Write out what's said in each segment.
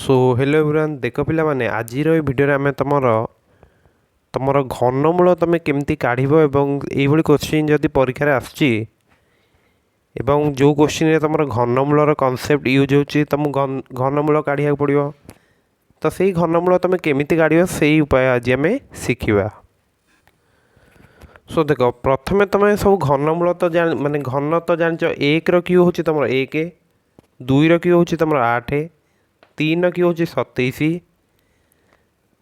So hello everyone देख पिला माने आज भिडियो आम तुमर घनमूल तुम केमती काढ़ एभली क्वेश्चन जदि परीक्षा आसुची जो क्वेश्चन तुम घनमूलर कनसेप्ट यूज हो तुम घनमूल काढ़ा पड़ो तो सही घनमूल तुम केमी काढ़ से उपाय आज आम शिखा। सो देख प्रथम तुम सब घनमूल तो माने घन तो जान एक क्यू हूँ तुम एक दुई क्यू हूँ तुम 8 तीन क्यू हूँ 27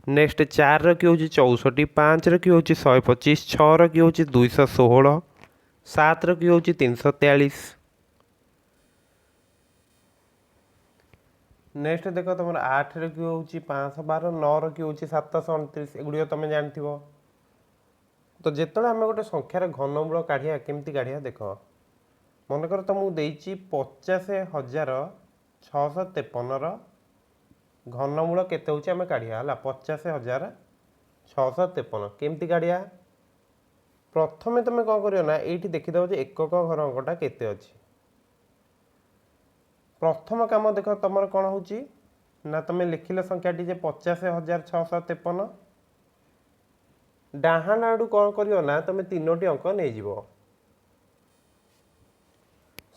नेक्स्ट 4 क्यू हूँ 64 5 क्यू हूँ 125 6 क्यू हूँ 216 7 क्यू हूँ 343 नेक्स्ट देख तुम 8 क्यू हूँ 512 9 क्यू हूँ 729 एगुड़ तुम जान तो जिते आम गोटे संख्यार घनमूल काढ़ा केमती काढ़ा देख मनकर तुमको देती 50,653 घनमूल केते होची आमे काढ़िया हला 50,653 केमती काढ़िया प्रथमे तुम कौन करियो ना एठी देखि दबो जे एकक घर अंकटा केते अछि। प्रथम काम देख तुमर कौन होची ना तुम लिखिले संख्याटी जे 50,653 डाहाण आडू कौन करियो ना तुम तीनोटी अंक नहीं जिवो।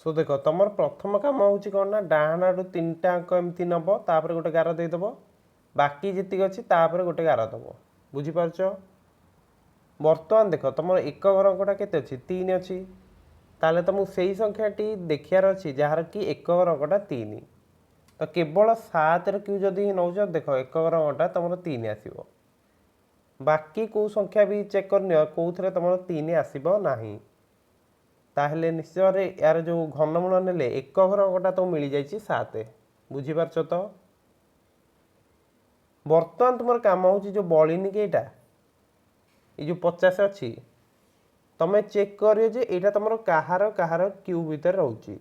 सो देख तुम प्रथम कम हूँ कौन ना डाहाण आडू 3टा अंक एमती नब तापर गोटे गार देदेव बाकी जी अच्छी गोटे गार दब बुझीपार। बर्तमान देख तुम एक घर अंकटा केते अच्छी 3 अच्छी ताले तुमको सही संख्याटी देखार अच्छी जार कि एक घर अंकटा 3 तो केवल 7 क्यू जदि नौच देख एक घर अंकटा तुम 3 आसो बाकी कौ संख्या भी चेक कर कौ तुम 3 आसब ना ताहले निश्चय यार जो घनमूल नेले एक घर अंकटा तो मिल जाइए 7 बुझीपार। तो बर्तमान तुम काम हो जो बलिनी कि ये जो 50 अच्छी तुम चेक कर तुम कहार कहार क्यू भितर रोचे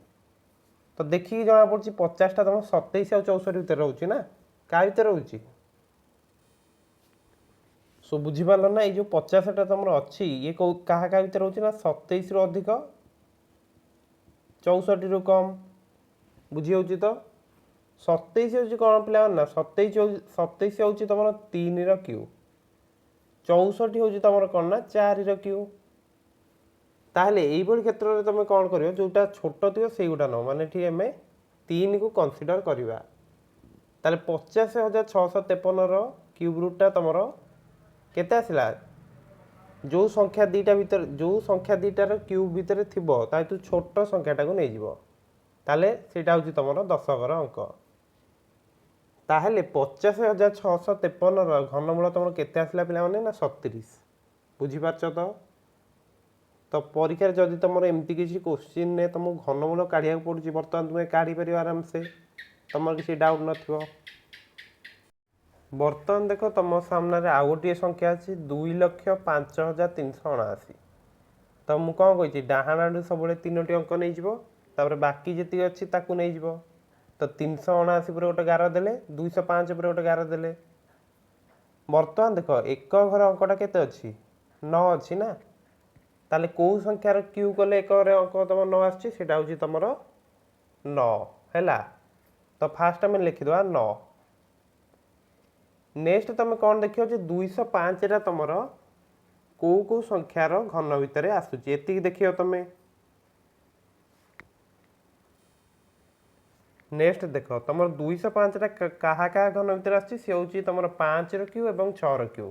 तो देखिए जना पड़ी 50टा तुम 27 और 64 भितर रोचे ना क्या भितर रोचे सो बुझीपार ना ये जो 50टा तुम अच्छी ये क्या क्या भितर रोचे ना 27 रु अधिक 64 रु कम बुझी हो तो 27 हूँ कौन पे ना 27 हूँ तुम 3 क्यू 64 हूँ तुम कौन ना 4 क्यू ताहले यही क्षेत्र में तुम कौन कर जोटा छोट थी से गुटा न माने ठीक आम 3 को कनसीडर करवा ताले 50,653 क्यूब रूटा तुम केते आसला जो संख्या दीटा भीतर जो संख्या दीटार क्यूब भितर थी तू छोट संख्याटा को नहीं ताले सेटा हूँ तुम 10 घर अंक ताहले 50,653 घनमूल तुम केते आसला पिला माने ना 37 बुझीपार। तो परीक्षा जदि तुम एमती किसी क्वेश्चन ने तुमको घनमूल काढ़ा पड़ू बर्तमान तुम्हें काढ़ी पार आराम से तुम किसी डाउट न बर्तमान देख तुम सामने आउ गोटे संख्या अच्छी 2,05,379 तो मुझे कौन कही डाहाण आडू सब 3टी अंक नहीं बाकी जी अच्छी नहीं तो 379 पर गोटे गार देले 205 पर गोटे गार देले बर्तमान देख एक घर अंकटा केते अच्छी 9 अच्छी ना ताले कौ संख्यार क्यू कले एक अंक तुम 9 आसा हूँ तुम 9 है तो फास्ट आम लिखिदे 9 नेक्स्ट तुम कौन देख 205 तुम कौ कौ संख्यार घन भितर आसूची एति देख तुम नेक्स्ट देख तुम 205 क्या क्या घन भितर आसूची सी हूँ तुम 5 क्यू और 6 क्यू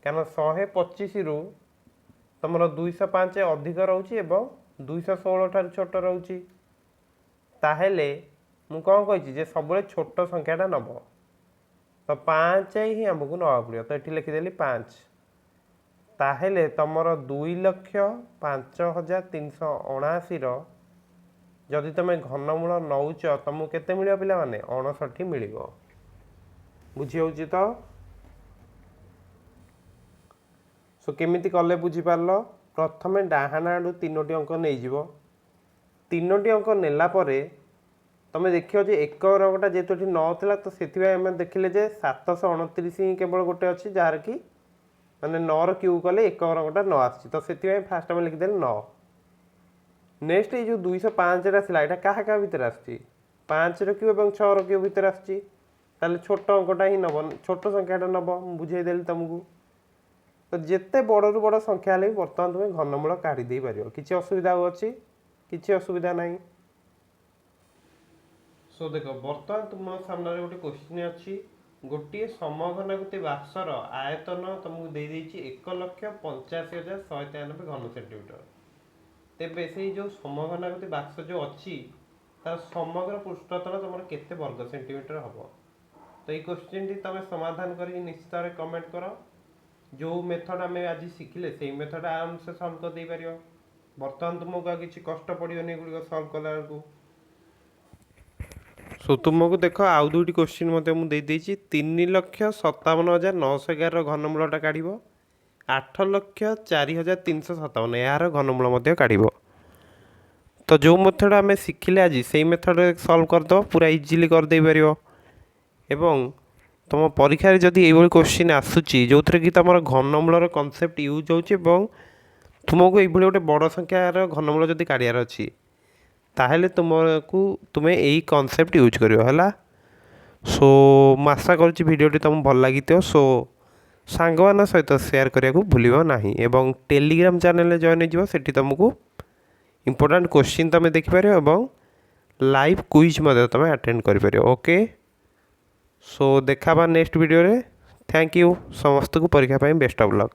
क्या 125 रु तुम 205 अधिक रोचे 216 ठार छोट रोचे ताहले मु कौन कही सब छोट संख्याटा नब तो 5 ही आमको नवा पड़ो तो ये लिखिदेली 5 ताहले तुम 2,05,379 जदि तुम घनमूल नौच तुमको केते मिल पिला माने 59 मिल बुझी हो तो सो केमिति कले बुझीपार प्रथम डाहाण आडू 3टी अंक नहीं 3टी अंक नेला परे तुम देखियो जे एक अंकटा जेहेतु न था तो से देखिले जे 729 ही केवल गोटे अच्छी जार कि माने 9 क्यू कले एक अंकटा 9 आसी तो से फास्ट आम लिखिदे 9 नेक्स्ट ये जो 205 आसला यहाँ क्या क्या भितर आस 5 क्यू और 6 क्यू भितर आस ताले छोट अंकटा ही नब छोट संख्याटा नब बुझेदेली तुमको तो जिते बड़ू बड़ संख्या भी बर्तमान तुम्हें घनमूल काढ़ी पार किसी असुविधा अच्छी किसी असुविधा नहीं। सो देख बर्तमान तुम सामने गोटे क्वेश्चन अच्छी गोटे समघनाकृति बाक्सर आयतन तुमको दे 1,85,193 घन सेंटीमीटर तेबे से जो समघनाकृति बाक्स जो अच्छी तार समग्र पृष्ठतल तुम केते वर्ग सेंटीमीटर हम तो ये क्वेश्चन टी तुम समाधान कर निश्चित भाव कमेंट कर जो मेथड आम आज शिखिले से मेथड आराम से सल्व कर दे पार बर्तमान तुमको किसी कष्ट पड़ोनी गुड़ सल्व कला बेलू। सो तुमको देख आउ दुईटी क्वेश्चन मत मुझे 3,57,911 घनमूलटा काढ़ 8,04,357 यार घनमूल काढ़ तो जो मेथड आम शिखिले आज से मेथड सल्व करदे पूरा इजिली करदे पार एवं तुम परीक्षा जदि ये क्वेश्चन आसूची जो थी कि तुम घनमूलर कनसेप्ट यूज हो तुमको ये गोटे बड़ संख्यार घनमूल जदि काढ़ार अच्छी ताहले तुमको तुम्हें यही कनसेप्ट यूज करा। सो आशा करुँच भिडियोटी तुमको भल लगी सो सांगमान सहित शेयर करने को भूल ना एवं टेलीग्राम चैनल जॉइन हो तुमको इम्पोर्टेंट क्वेश्चन तुम देखिपार और लाइव क्विज तुम अटेंड कर ओके। सो देखा नेक्स्ट वीडियो रे थैंक यू समस्त को परीक्षा बेस्ट ऑफ लक।